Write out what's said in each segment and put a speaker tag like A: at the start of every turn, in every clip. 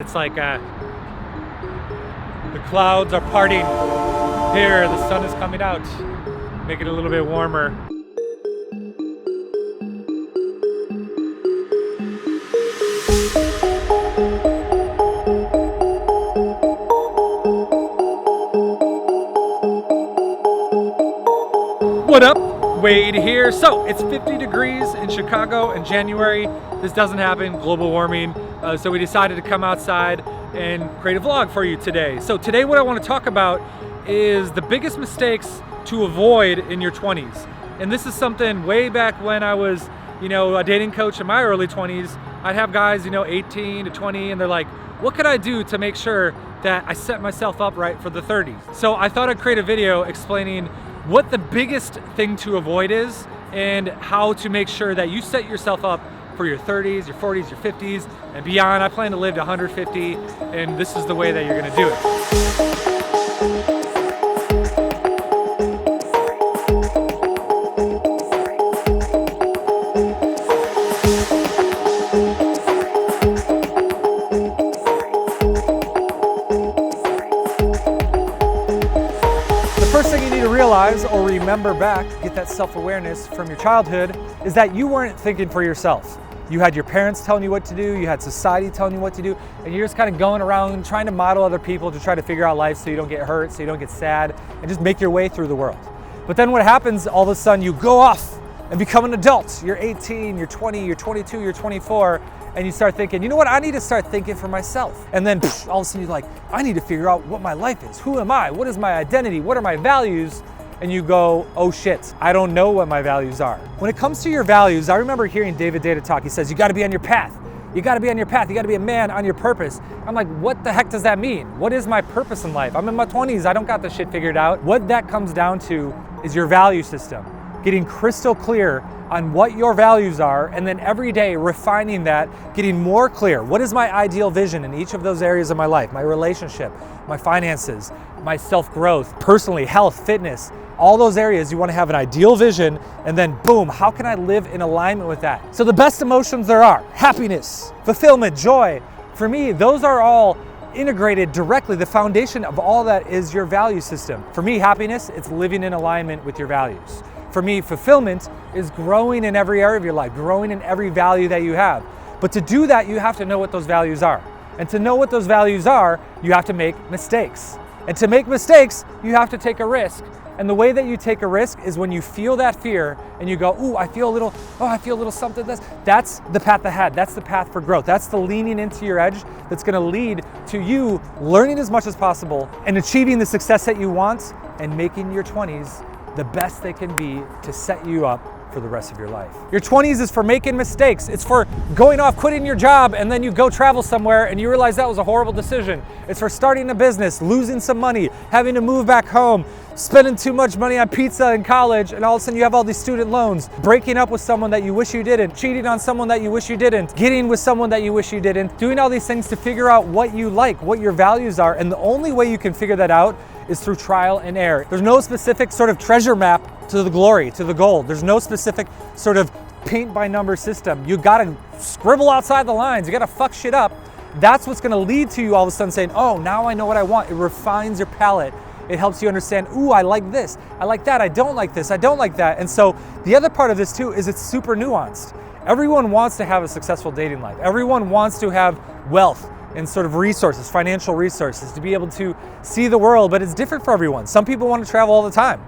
A: It's like the clouds are parting here, the sun is coming out, making it a little bit warmer. What up? Wade here. So it's 50 degrees in Chicago in January. This doesn't happen, global warming. So we decided to come outside and create a vlog for you today. So today what I want to talk about is the biggest mistakes to avoid in your 20s. And this is something way back when I was, a dating coach in my early 20s. I'd have guys, 18 to 20, and they're like, what could I do to make sure that I set myself up right for the 30s? So I thought I'd create a video explaining what the biggest thing to avoid is and how to make sure that you set yourself up for your 30s, your 40s, your 50s, and beyond. I plan to live to 150, and this is the way that you're gonna do it. First thing you need to realize or remember back, get that self-awareness from your childhood, is that you weren't thinking for yourself. You had your parents telling you what to do, you had society telling you what to do, and you're just kind of going around trying to model other people to try to figure out life so you don't get hurt, so you don't get sad, and just make your way through the world. But then what happens, all of a sudden you go off and become an adult. You're 18, you're 20, you're 22, you're 24, and you start thinking, you know what, I need to start thinking for myself. And then all of a sudden you're like, I need to figure out what my life is. Who am I? What is my identity? What are my values? And you go, oh shit, I don't know what my values are. When it comes to your values, I remember hearing David Data talk. He says, you gotta be on your path. You gotta be on your path. You gotta be a man on your purpose. I'm like, what the heck does that mean? What is my purpose in life? I'm in my 20s, I don't got this shit figured out. What that comes down to is your value system. Getting crystal clear on what your values are, and then every day refining that, getting more clear. What is my ideal vision in each of those areas of my life? My relationship, my finances, my self-growth, personally, health, fitness, all those areas you want to have an ideal vision, and then boom, how can I live in alignment with that? So the best emotions there are, happiness, fulfillment, joy. For me, those are all integrated directly. The foundation of all that is your value system. For me, happiness, it's living in alignment with your values. For me, fulfillment is growing in every area of your life, growing in every value that you have. But to do that, you have to know what those values are. And to know what those values are, you have to make mistakes. And to make mistakes, you have to take a risk. And the way that you take a risk is when you feel that fear and you go, ooh, I feel a little something. That's the path ahead. That's the path for growth. That's the leaning into your edge that's gonna lead to you learning as much as possible and achieving the success that you want and making your 20s the best they can be to set you up for the rest of your life. Your 20s is for making mistakes. It's for going off, quitting your job, and then you go travel somewhere and you realize that was a horrible decision. It's for starting a business, losing some money, having to move back home, spending too much money on pizza in college, and all of a sudden you have all these student loans, breaking up with someone that you wish you didn't, cheating on someone that you wish you didn't, getting with someone that you wish you didn't, doing all these things to figure out what you like, what your values are. And the only way you can figure that out is through trial and error. There's no specific sort of treasure map to the glory, to the gold. There's no specific sort of paint by number system. You gotta scribble outside the lines. You gotta fuck shit up. That's what's gonna lead to you all of a sudden saying, oh, now I know what I want. It refines your palette. It helps you understand, ooh, I like this, I like that, I don't like this, I don't like that. And so the other part of this too is it's super nuanced. Everyone wants to have a successful dating life. Everyone wants to have wealth and sort of resources, financial resources, to be able to see the world, but it's different for everyone. Some people want to travel all the time.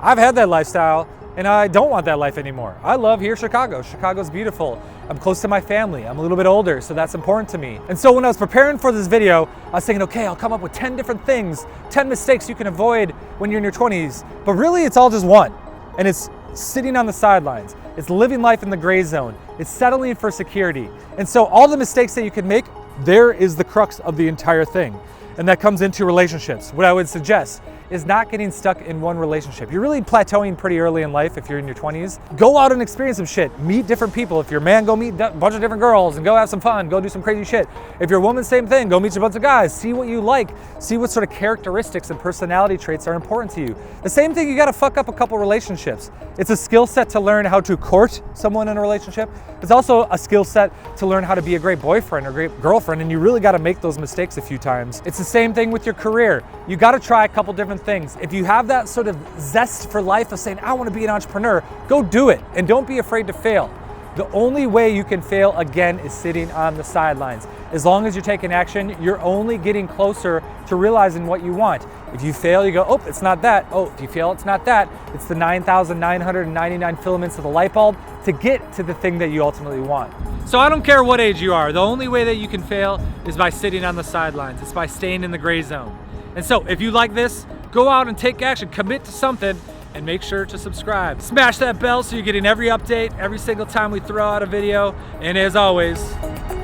A: I've had that lifestyle and I don't want that life anymore. I love here Chicago. Chicago's beautiful. I'm close to my family. I'm a little bit older, so that's important to me. And so when I was preparing for this video, I was thinking, okay, I'll come up with 10 different things, 10 mistakes you can avoid when you're in your 20s. But really it's all just one. And it's sitting on the sidelines. It's living life in the gray zone. It's settling for security. And so all the mistakes that you can make, there is the crux of the entire thing. And that comes into relationships. What I would suggest is not getting stuck in one relationship. You're really plateauing pretty early in life if you're in your 20s. Go out and experience some shit. Meet different people. If you're a man, go meet a bunch of different girls and go have some fun. Go do some crazy shit. If you're a woman, same thing. Go meet a bunch of guys. See what you like. See what sort of characteristics and personality traits are important to you. The same thing, you gotta fuck up a couple relationships. It's a skill set to learn how to court someone in a relationship. It's also a skill set to learn how to be a great boyfriend or great girlfriend, and you really gotta make those mistakes a few times. It's the same thing with your career. You gotta try a couple different things. If you have that sort of zest for life of saying, I wanna be an entrepreneur, go do it, and don't be afraid to fail. The only way you can fail again is sitting on the sidelines. As long as you're taking action, you're only getting closer to realizing what you want. If you fail, you go, oh, it's not that. Oh, if you fail, it's not that. It's the 9,999 filaments of the light bulb to get to the thing that you ultimately want. So I don't care what age you are, the only way that you can fail is by sitting on the sidelines. It's by staying in the gray zone. And so if you like this, go out and take action, commit to something, and make sure to subscribe. Smash that bell so you're getting every update every single time we throw out a video. And as always,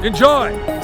A: enjoy!